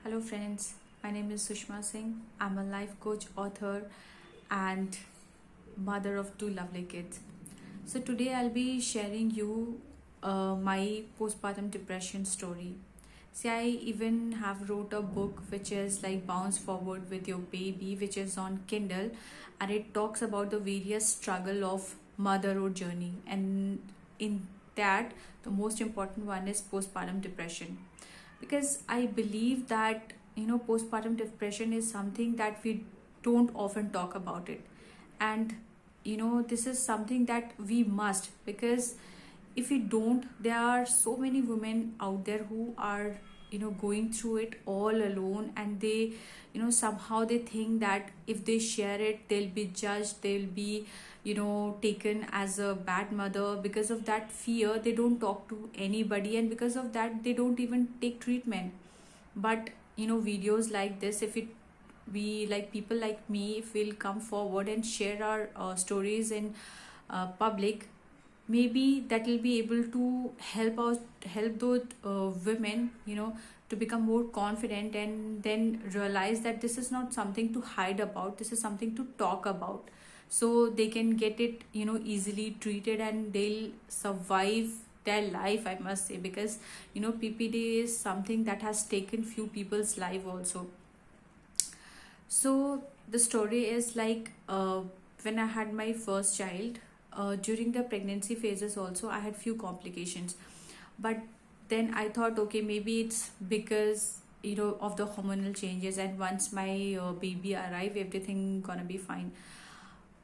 Hello, friends. My name is Sushma Singh. I'm a life coach, author, and mother of two lovely kids. So, today I'll be sharing you my postpartum depression story. See, I even have wrote a book which is like Bounce Forward with Your Baby, which is on Kindle, and it talks about the various struggle of motherhood journey. And in that, the most important one is postpartum depression, because I believe that postpartum depression is something that we don't often talk about it. And this is something that we must, because if we don't, there are so many women out there who are going through it all alone, and they somehow they think that if they share it, they'll be judged, they'll be taken as a bad mother. Because of that fear, they don't talk to anybody, and because of that, they don't even take treatment. But videos like this, if it we like people like me, if we'll come forward and share our stories in public, maybe that will be able to help those women to become more confident, and then realize that this is not something to hide about, this is something to talk about, so they can get it easily treated, and they'll survive their life, I must say. Because PPD is something that has taken few people's life also. So the story is like, when I had my first child, during the pregnancy phases also I had few complications. But then I thought, okay, maybe it's because of the hormonal changes, and once my baby arrived, everything gonna be fine.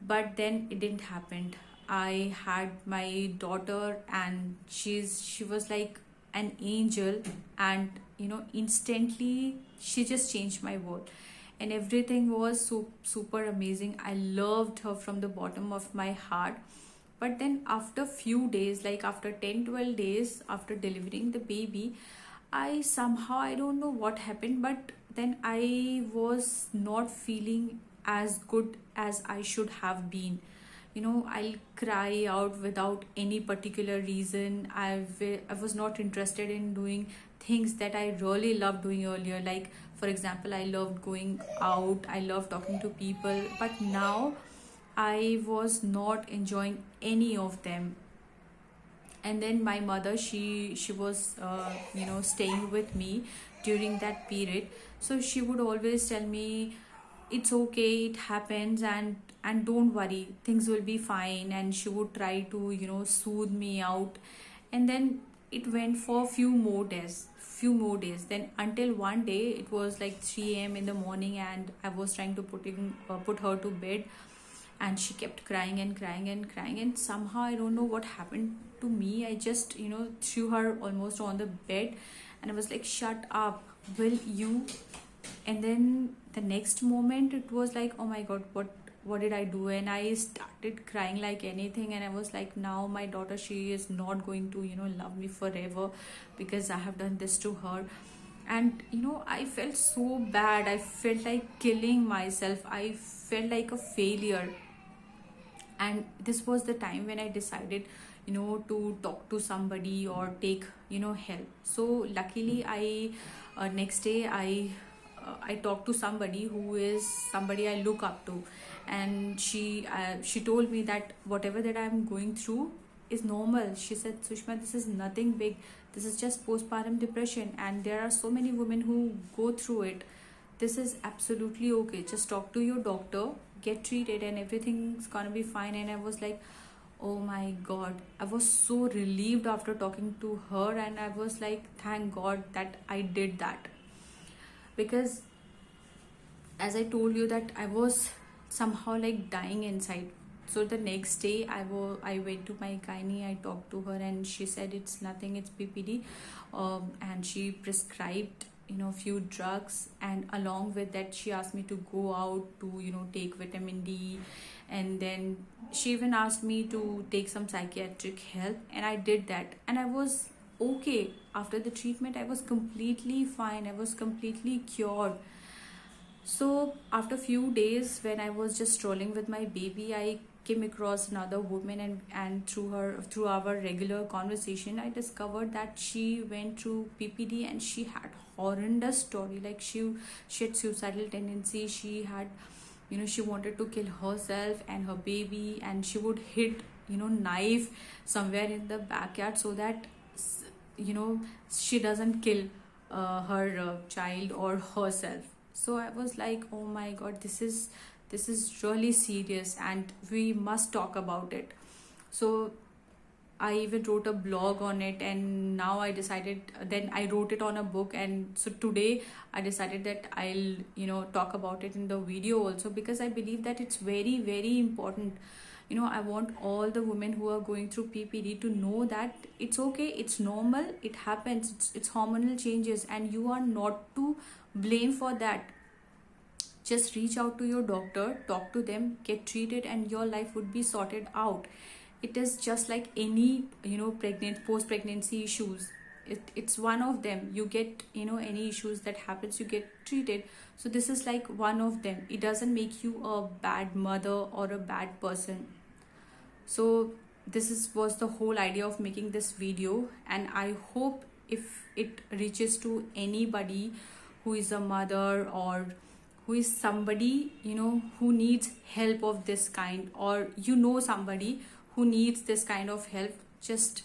But then it didn't happen. I had my daughter, and she was like an angel, and instantly she just changed my world, and everything was so super amazing. I loved her from the bottom of my heart. But then after few days, like after 10-12 days after delivering the baby, I somehow, I don't know what happened, but then I was not feeling as good as I should have been. I'll cry out without any particular reason. I was not interested in doing things that I really loved doing earlier. Like, for example, I loved going out, I loved talking to people, but now I was not enjoying any of them. And then my mother, she was staying with me during that period. So she would always tell me, it's okay, it happens, and don't worry, things will be fine. And she would try to soothe me out. And then it went for few more days, then until one day it was like 3 a.m. in the morning, and I was trying to put her to bed, and she kept crying and crying and crying. And somehow, I don't know what happened to me, I just threw her almost on the bed, and I was like, shut up, will you? And then the next moment, it was like, oh my god, what did I do? And I started crying like anything, and I was like, now my daughter, she is not going to love me forever, because I have done this to her. And I felt so bad, I felt like killing myself, I felt like a failure. And this was the time when I decided to talk to somebody or take help. So luckily, I next day, I talked to somebody who is somebody I look up to. And she told me that whatever that I'm going through is normal. She said, Sushma, this is nothing big, this is just postpartum depression, and there are so many women who go through it. This is absolutely okay, just talk to your doctor, get treated, and everything's gonna be fine. And I was like, oh my god, I was so relieved after talking to her, and I was like, thank god that I did that. Because as I told you, that I was somehow like dying inside. So the next day, I went to my gynae, I talked to her, and she said it's nothing, it's PPD. And she prescribed few drugs, and along with that, she asked me to go out to take vitamin D. And then she even asked me to take some psychiatric help, and I did that, and I was okay. After the treatment, I was completely fine, I was completely cured. So after few days, when I was just strolling with my baby, I came across another woman, and through our regular conversation, I discovered that she went through PPD and she had horrendous story. Like she had suicidal tendency. She had, she wanted to kill herself and her baby, and she would hit, knife somewhere in the backyard so that, you know she doesn't kill her child or herself. So I was like, oh my god, this is really serious and we must talk about it. So I even wrote a blog on it, and now I decided, then I wrote it on a book, and so today I decided that I'll, talk about it in the video also, because I believe that it's very, very important. I want all the women who are going through PPD to know that it's okay, it's normal, it happens, it's hormonal changes, and you are not to blame for that. Just reach out to your doctor, talk to them, get treated, and your life would be sorted out. It is just like any, post pregnancy issues. It's one of them. You get, any issues that happens, you get treated. So this is like one of them. It doesn't make you a bad mother or a bad person. So was the whole idea of making this video, and I hope if it reaches to anybody who is a mother, or who is somebody, who needs help of this kind, or somebody who needs this kind of help, just,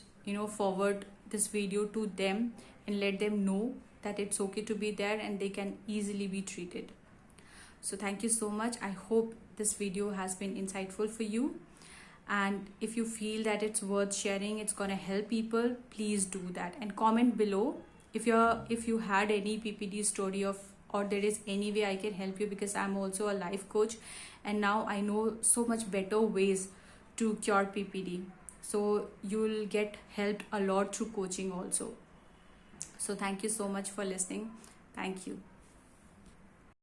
forward this video to them and let them know that it's okay to be there and they can easily be treated. So thank you so much. I hope this video has been insightful for you, and if you feel that it's worth sharing, it's gonna help people, please do that and comment below if you had any PPD story of, or there is any way I can help you, because I'm also a life coach and now I know so much better ways to cure PPD. So you'll get helped a lot through coaching also. So thank you so much for listening. Thank you.